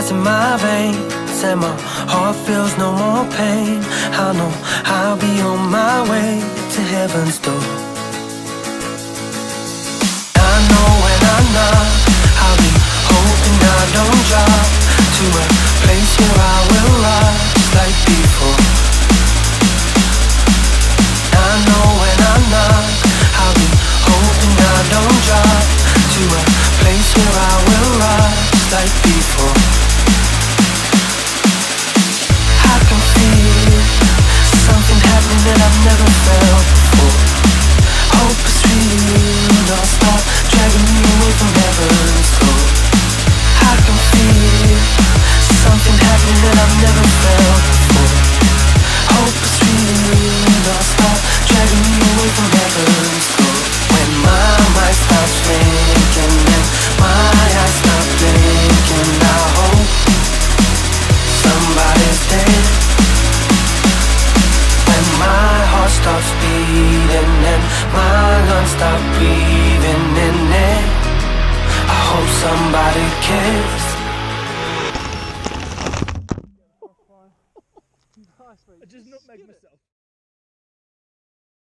rise in my veins and my heart feels no more pain. I know I'll be on my way to heaven's door. I know when I knock, I'll be hoping I don't drop to a place where I will rise like before. I know when I knock, I'll be hoping I don't drop to a place where I will rise like before. I can feel something happening that I've never felt before. Hope is real, don't stop dragging me away from heaven's door. I can feel something happening that I've never felt before. Hope is real, don't stop dragging me away from heaven's door. When my mind stops thinking and my eyes stop blinking, I hope somebody's dead. When my heart stops beating and my lungs stop breathing in it, I hope somebody cares.